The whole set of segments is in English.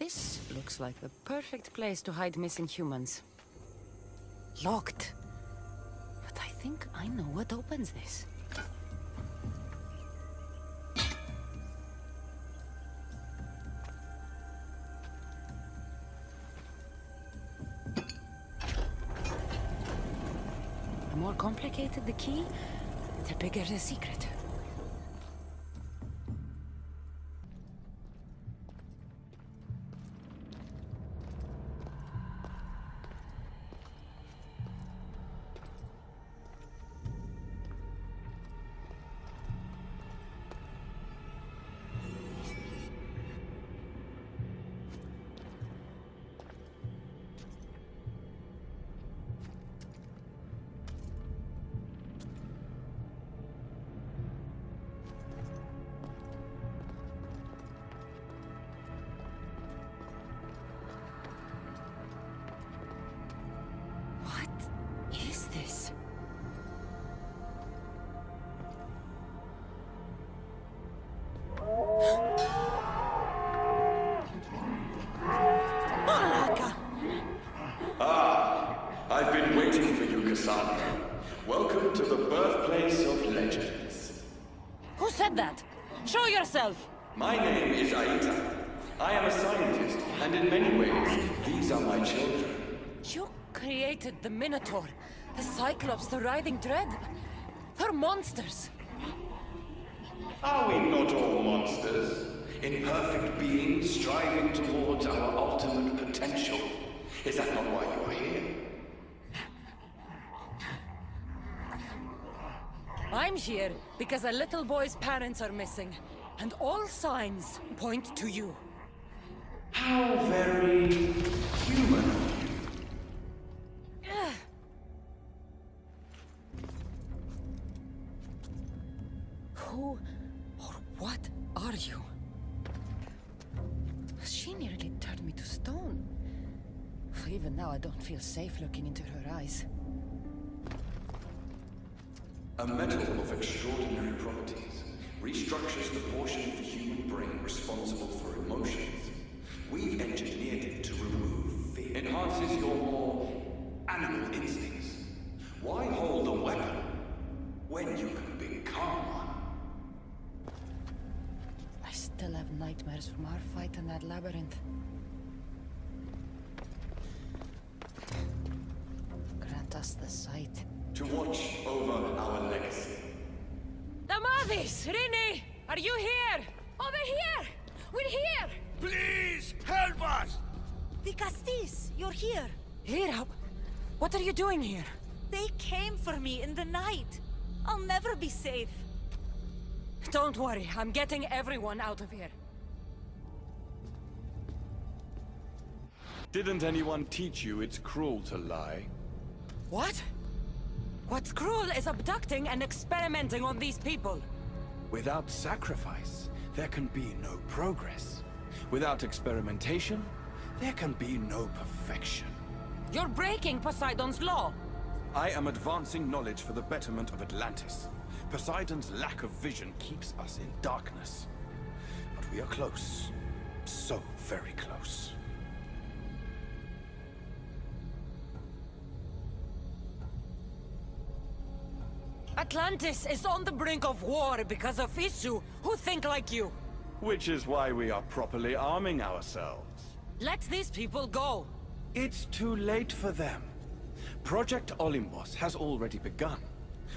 This looks like the perfect place to hide missing humans. Locked. But I think I know what opens this. The more complicated the key, the bigger the secret. I've been waiting for you, Cassandra. Welcome to the birthplace of legends. Who said that? Show yourself! My name is Aita. I am a scientist, and in many ways, these are my children. You created the Minotaur, the Cyclops, the Writhing Dread. They're monsters. Are we not all monsters? Imperfect beings striving towards our ultimate potential. Is that not why you are here? I'm here because a little boy's parents are missing, and all signs point to you. How very human of you. Who or what are you? She nearly turned me to stone. Even now, I don't feel safe looking into her eyes. A metal of extraordinary properties restructures the portion of the human brain responsible for emotions. We've engineered it to remove fear. Enhances your more animal instincts. Why hold a weapon when you can become one? I still have nightmares from our fight in that labyrinth. Grant us the sight. To watch over our legacy. Damavis! Rini! Are you here? Over here! We're here! Please, help us! The Castis, you're here. Hira, what are you doing here? They came for me in the night. I'll never be safe. Don't worry, I'm getting everyone out of here. Didn't anyone teach you it's cruel to lie? What? What's cruel is abducting and experimenting on these people. Without sacrifice, there can be no progress. Without experimentation, there can be no perfection. You're breaking Poseidon's law. I am advancing knowledge for the betterment of Atlantis. Poseidon's lack of vision keeps us in darkness. But we are close. So very close. Atlantis is on the brink of war because of Isu, who think like you. Which is why we are properly arming ourselves. Let these people go. It's too late for them. Project Olympus has already begun.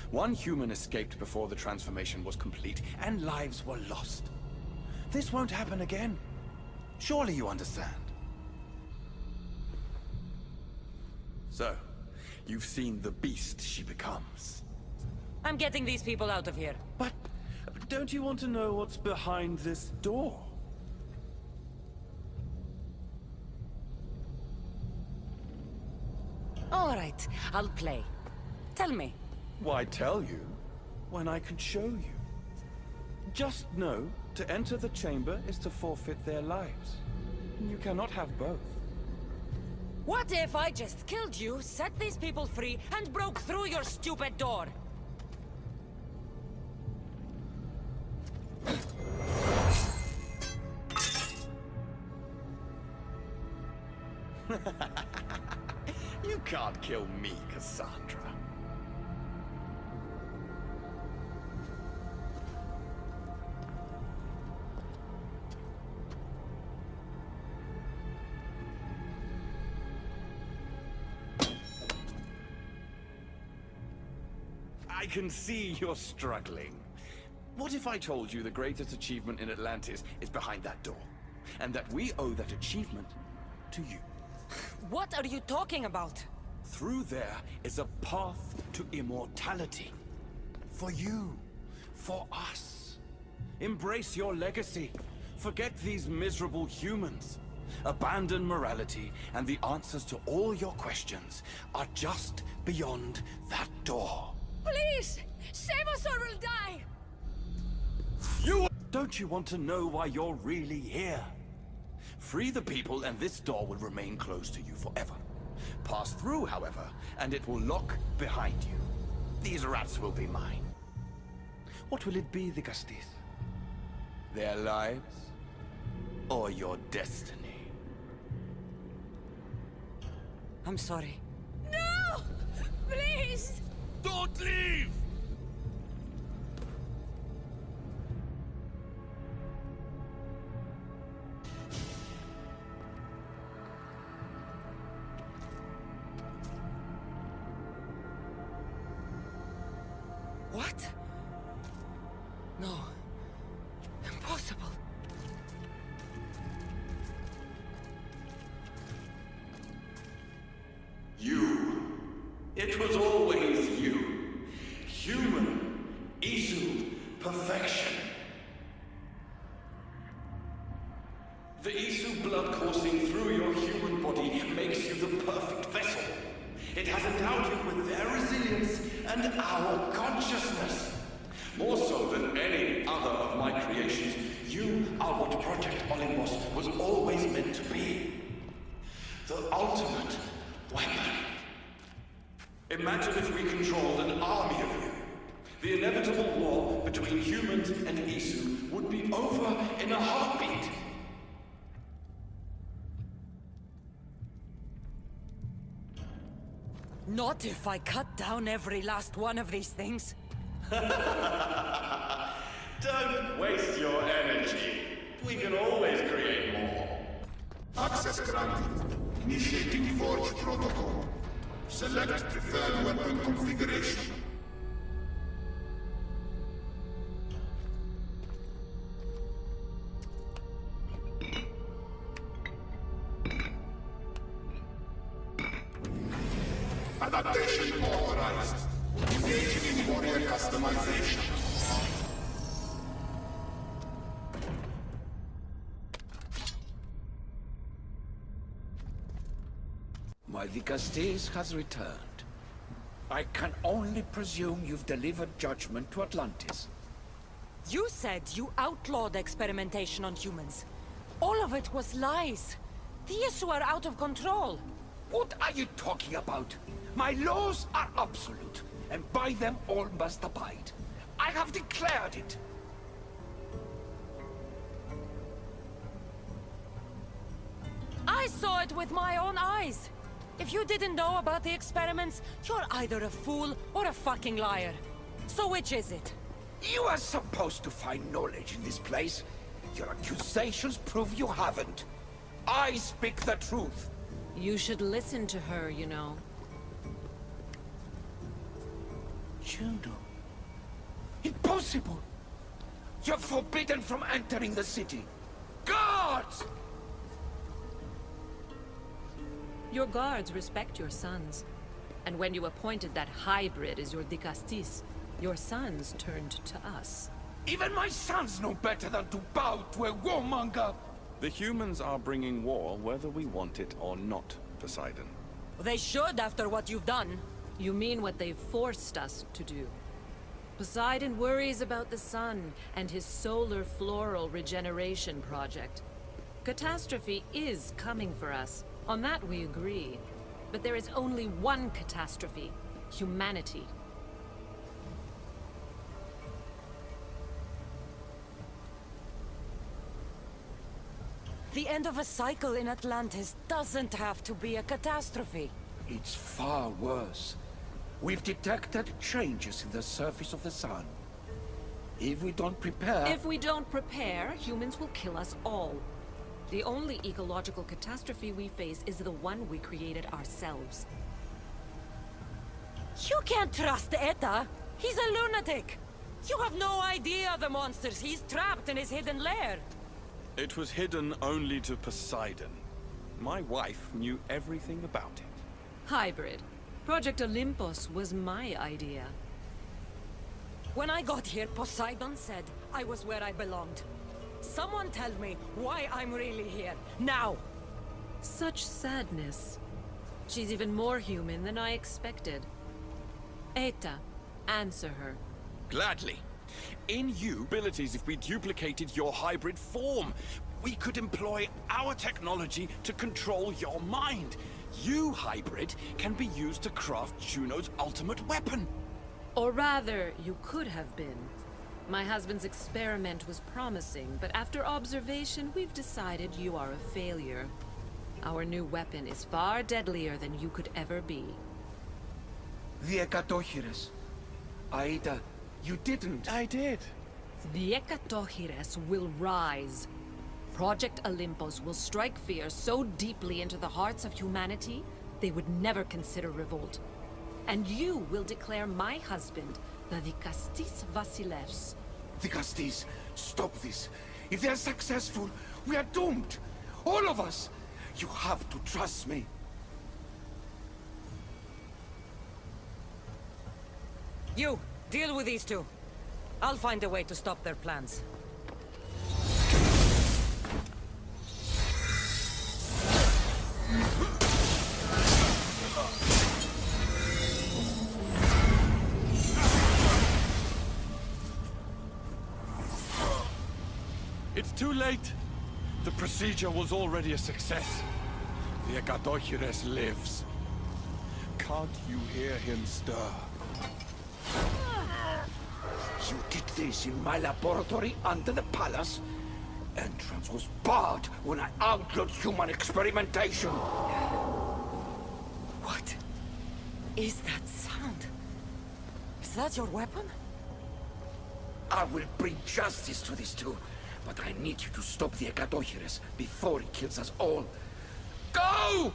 One human escaped before the transformation was complete, and lives were lost. This won't happen again. Surely you understand. So, you've seen the beast she becomes. I'm getting these people out of here. But don't you want to know what's behind this door? All right, I'll play. Tell me. Why tell you when I can show you? Just know, to enter the chamber is to forfeit their lives. You cannot have both. What if I just killed you, set these people free, and broke through your stupid door? You can't kill me, Cassandra. I can see you're struggling. What if I told you the greatest achievement in Atlantis is behind that door? And that we owe that achievement to you? What are you talking about? Through there is a path to immortality. For you. For us. Embrace your legacy. Forget these miserable humans. Abandon morality, and the answers to all your questions are just beyond that door. Please! Save us or we'll die! Don't you want to know why you're really here? Free the people and this door will remain closed to you forever. Pass through, however, and it will lock behind you. These rats will be mine. What will it be, the Cutsenes? Their lives? Or your destiny? I'm sorry. No! Please! Don't leave! What? No. Impossible. You. It was always you. Human. Isu. Perfection. The Isu blood coursing through your human body makes you the perfect vessel. It has endowed you with their resilience and our consciousness. More so than any other of my creations, you are what Project Olympus was always meant to be. The ultimate weapon. Imagine if we controlled an army of you. The inevitable war between humans and Isu would be over in a heartbeat. Not if I cut down every last one of these things. Don't waste your energy. We can always create more. Access granted. Initiating Forge Protocol. Select preferred weapon configuration. Adaptation authorized. Engaging in warrior customization. The Cutsenes has returned. I can only presume you've delivered Judgement to Atlantis. You said you outlawed experimentation on humans. All of it was lies. The Isu are out of control. What are you talking about? My laws are absolute, and by them all must abide. I have declared it. I saw it with my own eyes. If you didn't know about the experiments, you're either a fool or a fucking liar. So which is it? You are supposed to find knowledge in this place. Your accusations prove you haven't. I speak the truth. You should listen to her, you know. Juno. Impossible! You're forbidden from entering the city. Guards! Your guards respect your sons. And when you appointed that hybrid as your Dicastis, your sons turned to us. Even my sons know better than to bow to a warmonger! The humans are bringing war whether we want it or not, Poseidon. They should after what you've done. You mean what they've forced us to do. Poseidon worries about the sun and his solar floral regeneration project. Catastrophe is coming for us. On that we agree. But there is only one catastrophe. Humanity. The end of a cycle in Atlantis doesn't have to be a catastrophe. It's far worse. We've detected changes in the surface of the sun. If we don't prepare... If we don't prepare, humans will kill us all. The only ecological catastrophe we face is the one we created ourselves. You can't trust Eta. He's a lunatic. You have no idea the monsters he's trapped in his hidden lair. It was hidden only to Poseidon. My wife knew everything about it. Hybrid. Project Olympus was my idea. When I got here, Poseidon said I was where I belonged. Someone tell me why I'm really here, now! Such sadness. She's even more human than I expected. Eta, answer her. Gladly. In you, abilities if we duplicated your hybrid form. We could employ our technology to control your mind. You, hybrid, can be used to craft Juno's ultimate weapon. Or rather, you could have been. My husband's experiment was promising, but after observation, we've decided you are a failure. Our new weapon is far deadlier than you could ever be. The Ekatochires. Aida, you didn't. I did. The Ekatochires will rise. Project Olympus will strike fear so deeply into the hearts of humanity, they would never consider revolt. And you will declare my husband the Vikastis Vasilevs. Vikastis, stop this. If they're successful, we are doomed. All of us. You have to trust me. You, deal with these two. I'll find a way to stop their plans. It's too late. The procedure was already a success. The Ekatochires lives. Can't you hear him stir? You did this in my laboratory under the palace. Entrance was barred when I outlawed human experimentation. What is that sound? Is that your weapon? I will bring justice to these two, but I need you to stop the Ekatochires before he kills us all. Go!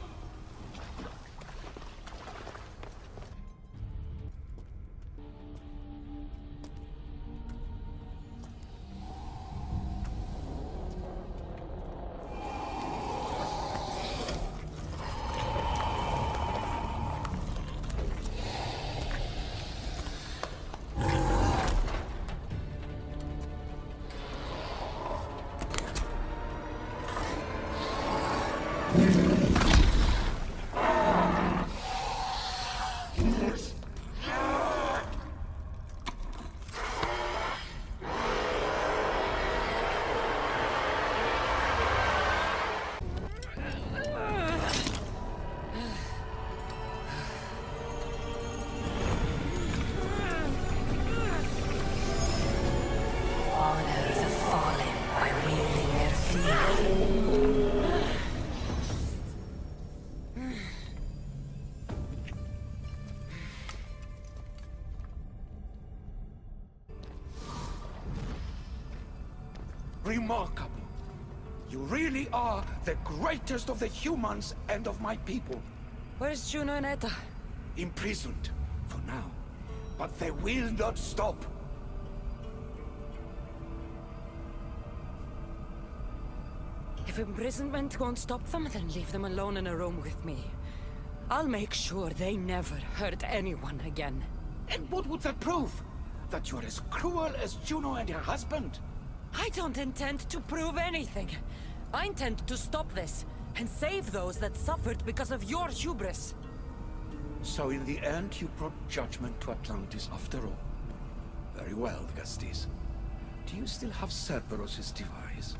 Remarkable. You really are the greatest of the humans and of my people. Where's Juno and Eta? Imprisoned, for now. But they will not stop. If imprisonment won't stop them, then leave them alone in a room with me. I'll make sure they never hurt anyone again. And what would that prove? That you're as cruel as Juno and her husband? I don't intend to prove anything. I intend to stop this, and save those that suffered because of your hubris. So in the end, you brought Judgement to Atlantis after all. Very well, Gastis. Do you still have Cerberus's device?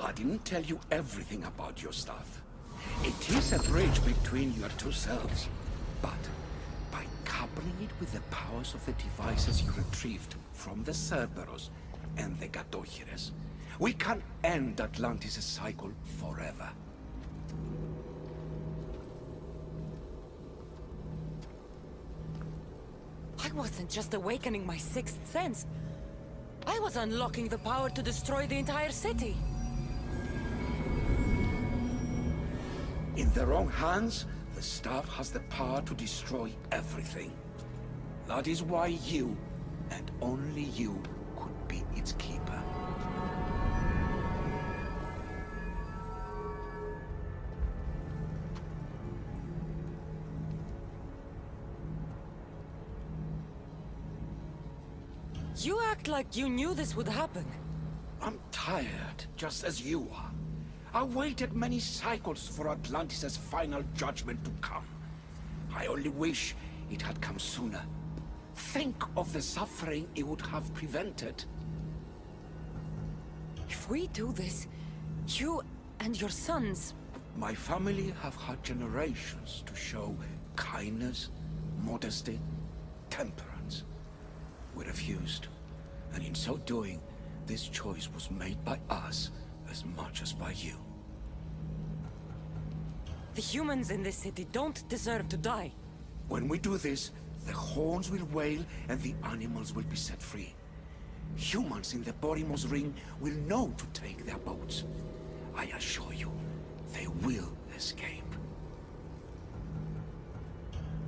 I didn't tell you everything about your stuff. It is a bridge between your two selves, but by coupling it with the powers of the devices you retrieved from the Cerberus and the Gatohires, we can end Atlantis' cycle forever. I wasn't just awakening my sixth sense. I was unlocking the power to destroy the entire city. In the wrong hands, the staff has the power to destroy everything. That is why you, and only you, could be its keeper. You act like you knew this would happen. I'm tired, just as you are. I waited many cycles for Atlantis' final judgment to come. I only wish it had come sooner. Think of the suffering it would have prevented. If we do this, you and your sons... My family have had generations to show kindness, modesty, temperance. We refused, and in so doing, this choice was made by us as much as by you. The humans in this city don't deserve to die. When we do this, the horns will wail and the animals will be set free. Humans in the Borimos Ring will know to take their boats. I assure you, they will escape.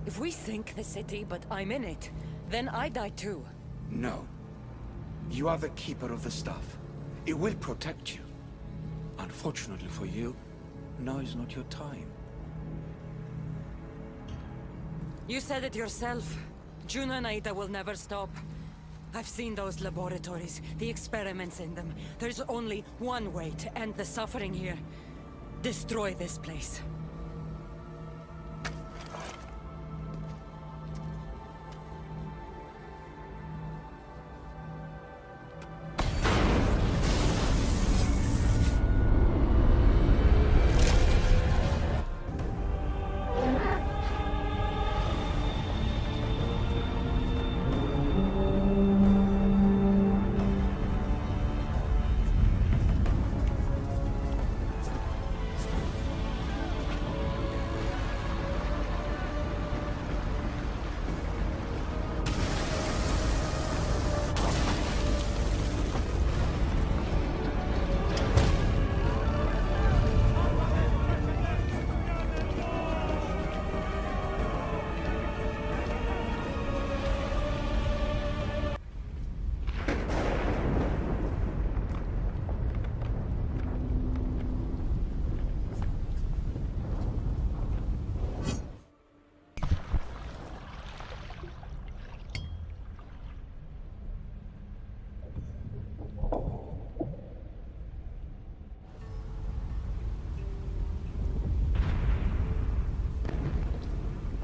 If we sink the city, but I'm in it, then I die too. No. You are the keeper of the staff. It will protect you. Unfortunately for you, now is not your time. You said it yourself. Juno and Aida will never stop. I've seen those laboratories, the experiments in them. There's only one way to end the suffering here. Destroy this place.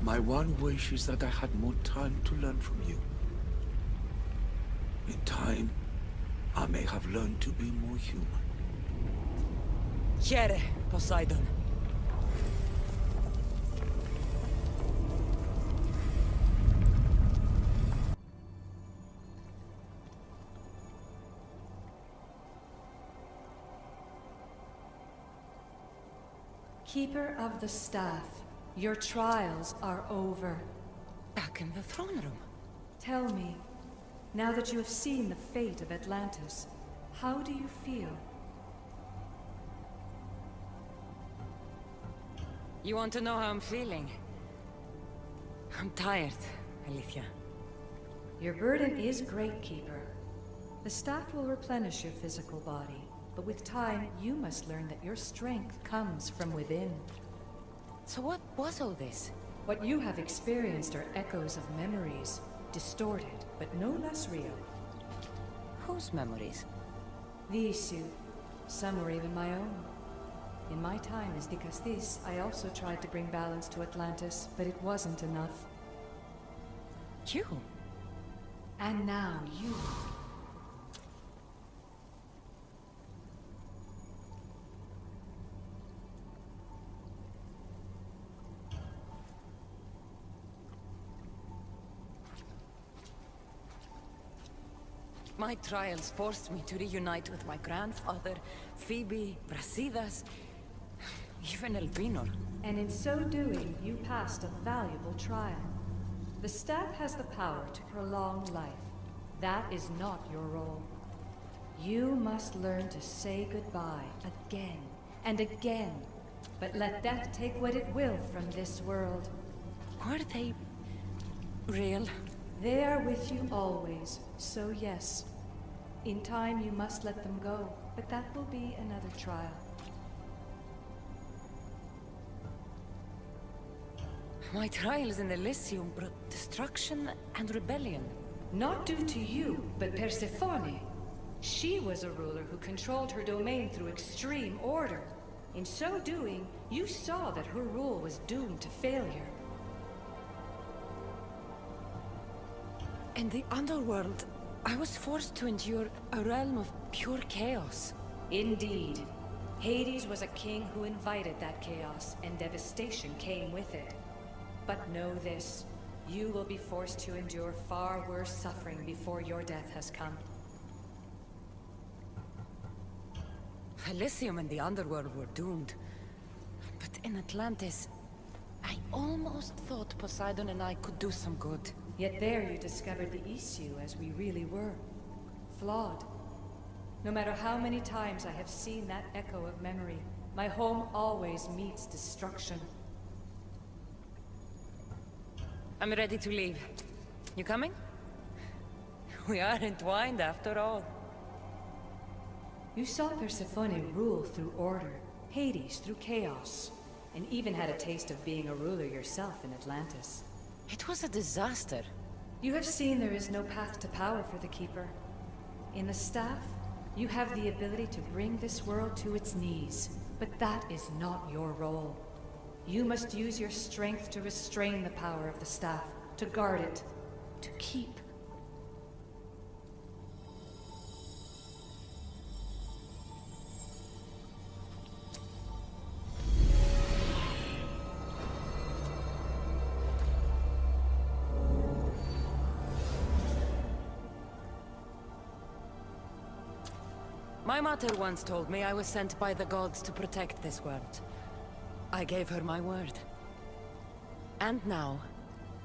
My one wish is that I had more time to learn from you. In time, I may have learned to be more human. Share, Poseidon. Keeper of the Staff, your trials are over. Back in the throne room. Tell me, now that you have seen the fate of Atlantis, how do you feel? You want to know how I'm feeling? I'm tired, Alethea. Your burden is great, Keeper. The staff will replenish your physical body, but with time, you must learn that your strength comes from within. So what was all this? What you have experienced are echoes of memories, distorted, but no less real. Whose memories? These two. Some were even my own. In my time as Dikastis, I also tried to bring balance to Atlantis, but it wasn't enough. You? And now you. My trials forced me to reunite with my grandfather, Phoebe, Brasidas, even Elvinor. And in so doing, you passed a valuable trial. The staff has the power to prolong life. That is not your role. You must learn to say goodbye again and again, but let death take what it will from this world. Were they real? They are with you always, so yes. In time you must let them go, but that will be another trial. My trials in Elysium brought destruction and rebellion. Not due to you, but Persephone. She was a ruler who controlled her domain through extreme order. In so doing, you saw that her rule was doomed to failure. In the underworld, I was forced to endure a realm of pure chaos. Indeed. Hades was a king who invited that chaos, and devastation came with it. But know this, you will be forced to endure far worse suffering before your death has come. Elysium and the underworld were doomed. But in Atlantis, I almost thought Poseidon and I could do some good. Yet there you discovered the issue as we really were. Flawed. No matter how many times I have seen that echo of memory, my home always meets destruction. I'm ready to leave. You coming? We are entwined after all. You saw Persephone rule through order, Hades through chaos, and even had a taste of being a ruler yourself in Atlantis. It was a disaster. You have seen there is no path to power for the Keeper. In the staff, you have the ability to bring this world to its knees, but that is not your role. You must use your strength to restrain the power of the staff, to guard it, to keep. My mother once told me I was sent by the gods to protect this world. I gave her my word. And now,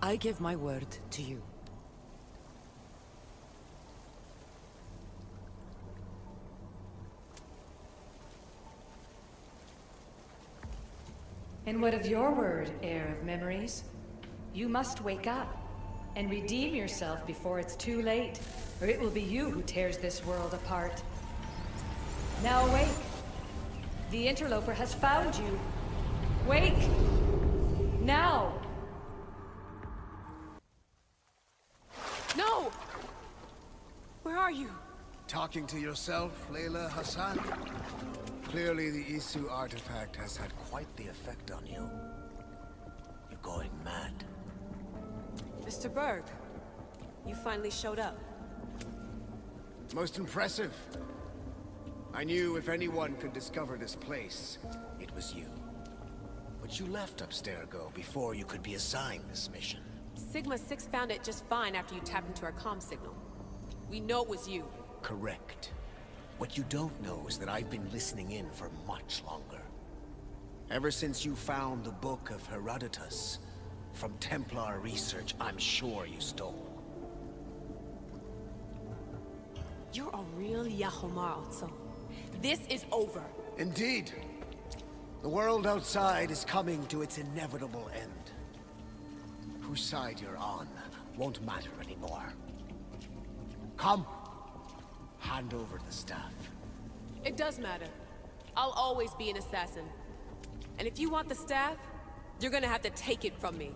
I give my word to you. And what of your word, heir of memories? You must wake up and redeem yourself before it's too late, or it will be you who tears this world apart. Now awake. The interloper has found you. Wake! Now! No! Where are you? Talking to yourself, Layla Hassan? Clearly the Isu artifact has had quite the effect on you. You're going mad. Mr. Berg, you finally showed up. Most impressive. I knew if anyone could discover this place, it was you. But you left Abstergo before you could be assigned this mission. Sigma 6 found it just fine after you tapped into our comm signal. We know it was you. Correct. What you don't know is that I've been listening in for much longer. Ever since you found the Book of Herodotus, from Templar research I'm sure you stole. You're a real Yahomar, Otso. This is over. Indeed. The world outside is coming to its inevitable end. Whose side you're on won't matter anymore. Come. Hand over the staff. It does matter. I'll always be an assassin. And if you want the staff, you're gonna have to take it from me.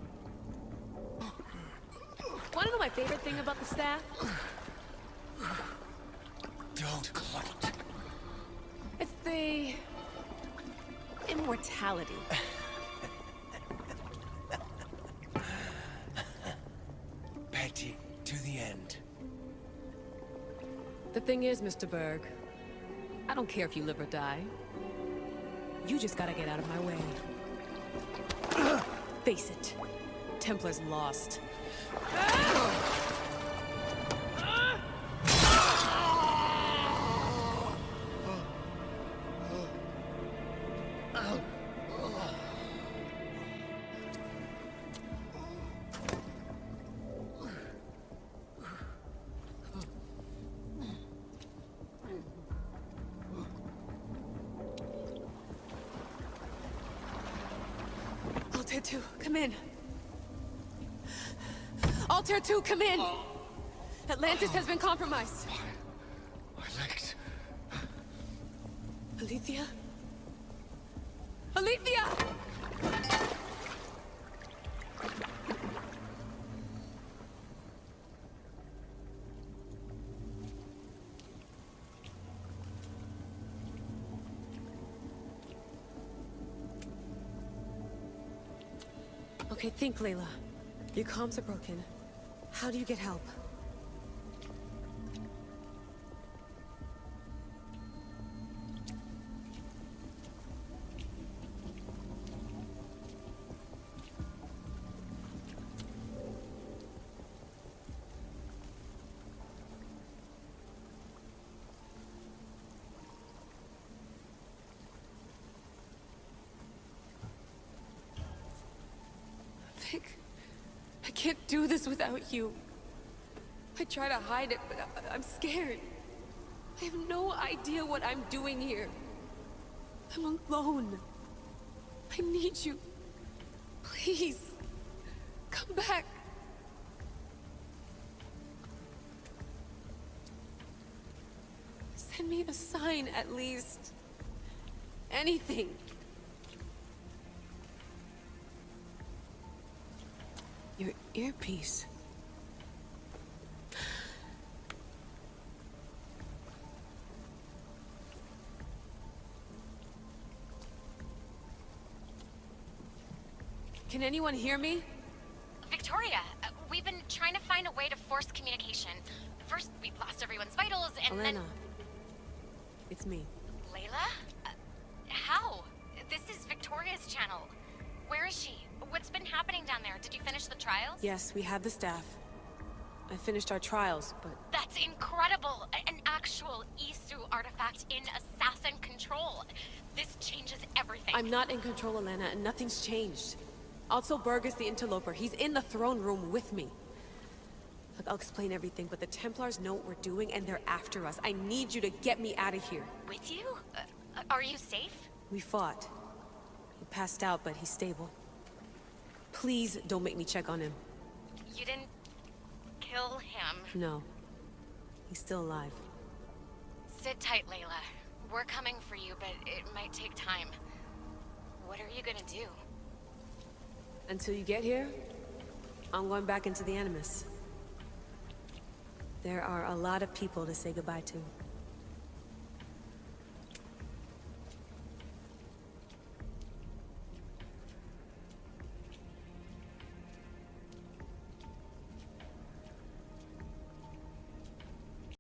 Wanna know my favorite thing about the staff? Don't gloat. It's the... immortality. Petty to the end. The thing is, Mr. Berg, I don't care if you live or die. You just gotta get out of my way. Face it, Templar's lost. Altair 2, come in. Altair 2, come in! Atlantis has been compromised. My legs. Alethea? Alethea! Okay, think, Layla. Your comms are broken. How do you get help? Vic, I can't do this without you. I try to hide it, but I'm scared. I have no idea what I'm doing here. I'm alone. I need you. Please, come back. Send me a sign, at least. Anything. Your earpiece. Can anyone hear me? Victoria, we've been trying to find a way to force communication. First, we lost everyone's vitals, and Elena. It's me. Layla? How? This is Victoria's channel. Where is she? What's been happening down there? Did you finish the trials? Yes, we have the staff. I finished our trials, but... That's incredible! An actual Isu artifact in assassin control. This changes everything. I'm not in control, Elena, and nothing's changed. Also, Berg is the interloper. He's in the throne room with me. Look, I'll explain everything, but the Templars know what we're doing, and they're after us. I need you to get me out of here. With you? Are you safe? We fought. He passed out, but he's stable. Please don't make me check on him. You didn't kill him. No. He's still alive. Sit tight, Layla. We're coming for you, but it might take time. What are you gonna do? Until you get here, I'm going back into the Animus. There are a lot of people to say goodbye to.